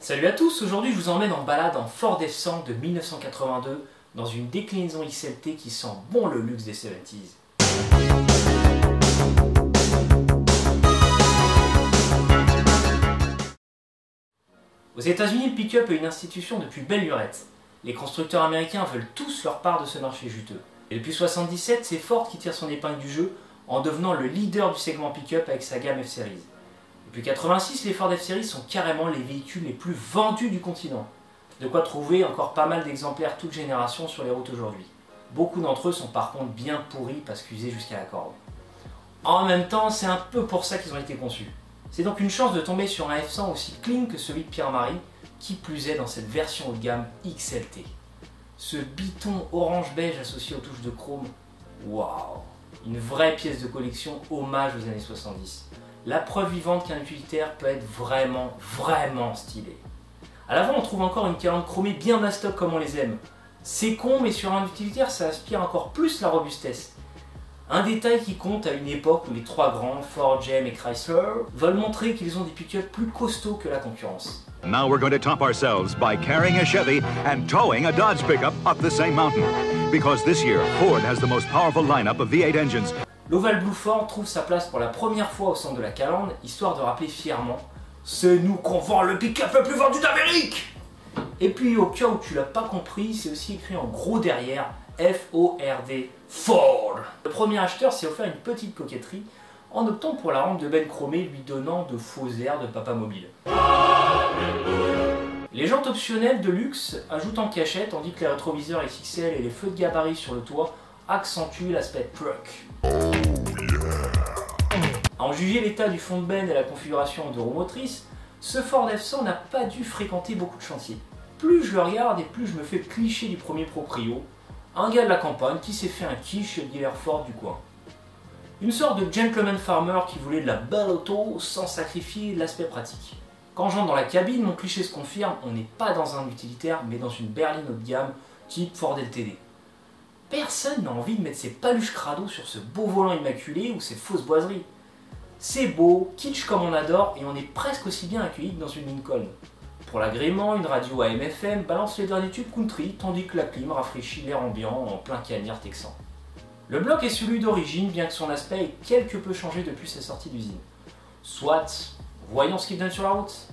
Salut à tous, aujourd'hui je vous emmène en balade en Ford F100 de 1982 dans une déclinaison XLT qui sent bon le luxe des 70s. Aux États-Unis, le pick-up est une institution depuis belle lurette. Les constructeurs américains veulent tous leur part de ce marché juteux. Et depuis 1977, c'est Ford qui tire son épingle du jeu en devenant le leader du segment pick-up avec sa gamme F-Series. Depuis 1986, les Ford F-Series sont carrément les véhicules les plus vendus du continent. De quoi trouver encore pas mal d'exemplaires toute génération sur les routes aujourd'hui. Beaucoup d'entre eux sont par contre bien pourris parce qu'usés jusqu'à la corde. En même temps, c'est un peu pour ça qu'ils ont été conçus. C'est donc une chance de tomber sur un F100 aussi clean que celui de Pierre-Marie, qui plus est dans cette version haut de gamme XLT. Ce biton orange-beige associé aux touches de chrome, waouh! Une vraie pièce de collection hommage aux années 70. La preuve vivante qu'un utilitaire peut être vraiment stylé. À l'avant, on trouve encore une calandre chromée bien mastoc comme on les aime. C'est con, mais sur un utilitaire, ça aspire encore plus la robustesse. Un détail qui compte à une époque où les trois grands, Ford, GM et Chrysler, veulent montrer qu'ils ont des pick-up plus costauds que la concurrence. Now we're going to top ourselves by carrying a Chevy and towing a Dodge pickup up the same mountain. Because this year, Ford has the most powerful lineup of V8 engines. L'Oval Blue Ford trouve sa place pour la première fois au centre de la calandre, histoire de rappeler fièrement « C'est nous qu'on vend le pick-up le plus vendu d'Amérique !» Et puis au cas où tu l'as pas compris, c'est aussi écrit en gros derrière F-O-R-D, Ford. Le premier acheteur s'est offert une petite coquetterie en optant pour la rampe de benne chromée lui donnant de faux airs de papa mobile. Les jantes optionnelles de luxe ajoutent en cachette, tandis que les rétroviseurs XXL et les feux de gabarit sur le toit accentuent l'aspect truck. À en juger l'état du fond de benne et la configuration de roue motrice, ce Ford F100 n'a pas dû fréquenter beaucoup de chantiers. Plus je le regarde et plus je me fais le cliché du premier proprio, un gars de la campagne qui s'est fait un quiche chez le dealer Ford du coin. Une sorte de gentleman farmer qui voulait de la belle auto sans sacrifier l'aspect pratique. Quand j'entre dans la cabine, mon cliché se confirme, on n'est pas dans un utilitaire mais dans une berline haut de gamme type Ford LTD. Personne n'a envie de mettre ses paluches crado sur ce beau volant immaculé ou ces fausses boiseries. C'est beau, kitsch comme on adore et on est presque aussi bien accueilli que dans une Lincoln. Pour l'agrément, une radio AM/FM balance les derniers tubes country tandis que la clim rafraîchit l'air ambiant en plein cagnard texan. Le bloc est celui d'origine bien que son aspect ait quelque peu changé depuis sa sortie d'usine. Soit, voyons ce qu'il donne sur la route.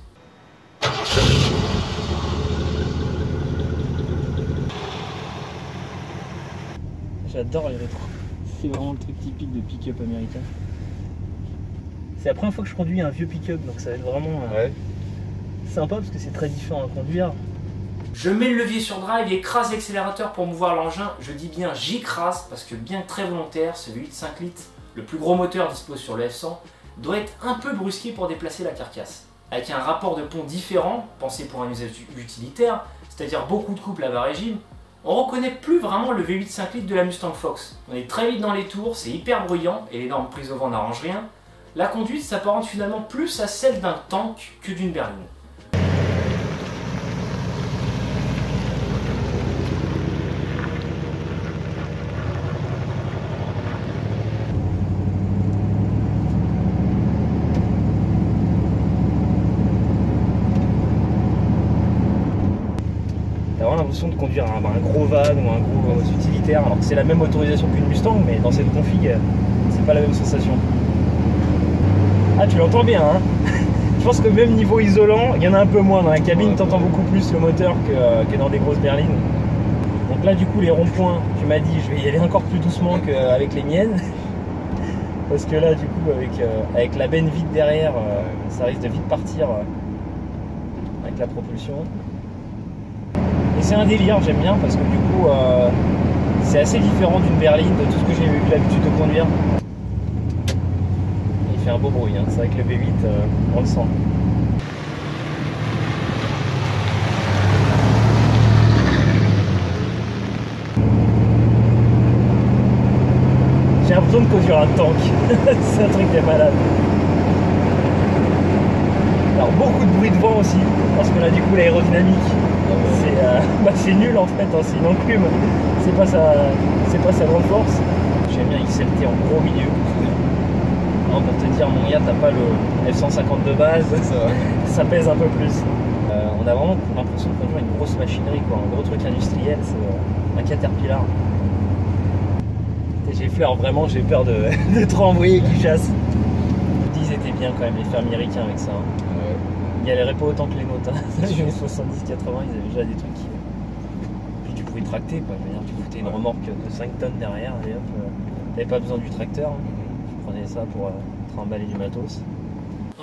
J'adore les rétros, c'est vraiment le truc typique de pick-up américain. C'est la première fois que je conduis un vieux pick-up, donc ça va être vraiment sympa parce que c'est très différent à conduire. Je mets le levier sur drive et écrase l'accélérateur pour mouvoir l'engin. Je dis bien j'écrase parce que bien que très volontaire, ce V8 5 litres, le plus gros moteur disposé sur le F100, doit être un peu brusqué pour déplacer la carcasse. Avec un rapport de pont différent, pensé pour un usage utilitaire, c'est-à-dire beaucoup de couples à bas régime, on reconnaît plus vraiment le V8 5 litres de la Mustang Fox. On est très vite dans les tours, c'est hyper bruyant et l'énorme prise au vent n'arrange rien. La conduite s'apparente finalement plus à celle d'un tank que d'une berline. T'as vraiment l'impression de conduire un gros van ou un gros utilitaire, alors que c'est la même autorisation qu'une Mustang, mais dans cette config, c'est pas la même sensation. Ah, tu l'entends bien, hein. Je pense que même niveau isolant, il y en a un peu moins dans la cabine, t'entends beaucoup plus le moteur que dans des grosses berlines. Donc là, du coup, les ronds-points, tu m'as dit, je vais y aller encore plus doucement qu'avec les miennes. Parce que là, du coup, avec la benne vide derrière, ça risque de vite partir avec la propulsion. Et c'est un délire, j'aime bien, parce que du coup, c'est assez différent d'une berline, de tout ce que j'ai eu l'habitude de conduire. Il fait un beau bruit, hein. C'est vrai que le V8, on le sent. J'ai l'impression de conduire un tank, c'est un truc de malade. Alors beaucoup de bruit de vent aussi, parce que là du coup l'aérodynamique, c'est nul en fait, hein. C'est une enclume, c'est pas sa grande force. J'aime bien XLT en gros milieu. Non, pour te dire, mon gars, t'as pas le F150 de base, ça pèse un peu plus. On a vraiment l'impression de conduire une grosse machinerie, quoi, un gros truc industriel, c'est un Caterpillar. J'ai peur, vraiment, j'ai peur de trop envoyer qui chasse. Ils étaient bien quand même, les fermes américains avec ça. Hein. Ouais. Ils galéraient pas autant que les nôtres. Hein. Dans les années 70-80, ils avaient déjà des trucs qui... Puis tu pouvais tracter, quoi. Je veux dire, tu foutais une remorque de 5 tonnes derrière, et hop, t'avais pas besoin du tracteur. Hein. Tu prenais ça pour trimballer du matos.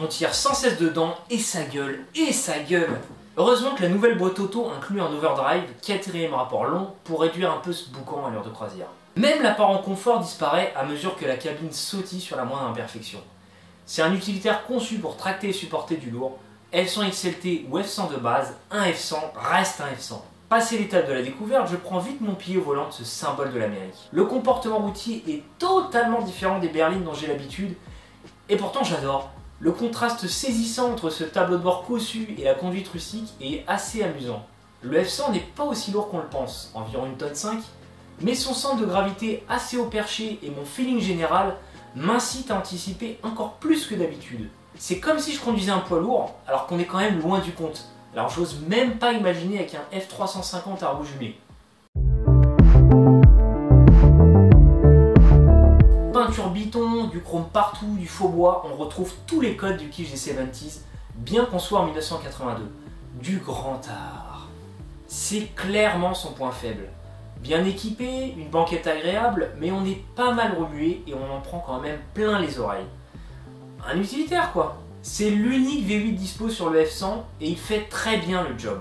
On tire sans cesse dedans, et ça gueule, et ça gueule. Heureusement que la nouvelle boîte auto inclut un overdrive, 4ème rapport long, pour réduire un peu ce boucan à l'heure de croisière. Même l'apparent confort disparaît à mesure que la cabine sautille sur la moindre imperfection. C'est un utilitaire conçu pour tracter et supporter du lourd. F100 XLT ou F100 de base, un F100 reste un F100. Passé l'étape de la découverte, je prends vite mon pied au volant de ce symbole de l'Amérique. Le comportement routier est totalement différent des berlines dont j'ai l'habitude, et pourtant j'adore. Le contraste saisissant entre ce tableau de bord cossu et la conduite rustique est assez amusant. Le F100 n'est pas aussi lourd qu'on le pense, environ 1,5 tonne, mais son centre de gravité assez haut perché et mon feeling général m'incitent à anticiper encore plus que d'habitude. C'est comme si je conduisais un poids lourd, alors qu'on est quand même loin du compte. Alors j'ose même pas imaginer avec un F350 à roues jumelées. Peinture biton, du chrome partout, du faux bois, on retrouve tous les codes du kitsch des 70s, bien qu'on soit en 1982. Du grand art. C'est clairement son point faible. Bien équipé, une banquette agréable, mais on est pas mal remué et on en prend quand même plein les oreilles. Un utilitaire quoi. C'est l'unique V8 dispo sur le F100 et il fait très bien le job.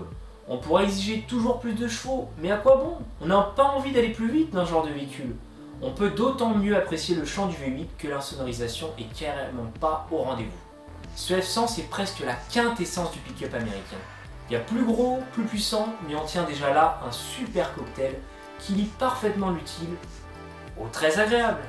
On pourrait exiger toujours plus de chevaux, mais à quoi bon? On n'a pas envie d'aller plus vite dans ce genre de véhicule. On peut d'autant mieux apprécier le chant du V8 que l'insonorisation est carrément pas au rendez-vous. Ce F100 c'est presque la quintessence du pick-up américain. Il y a plus gros, plus puissant, mais on tient déjà là un super cocktail qui lie parfaitement l'utile au très agréable.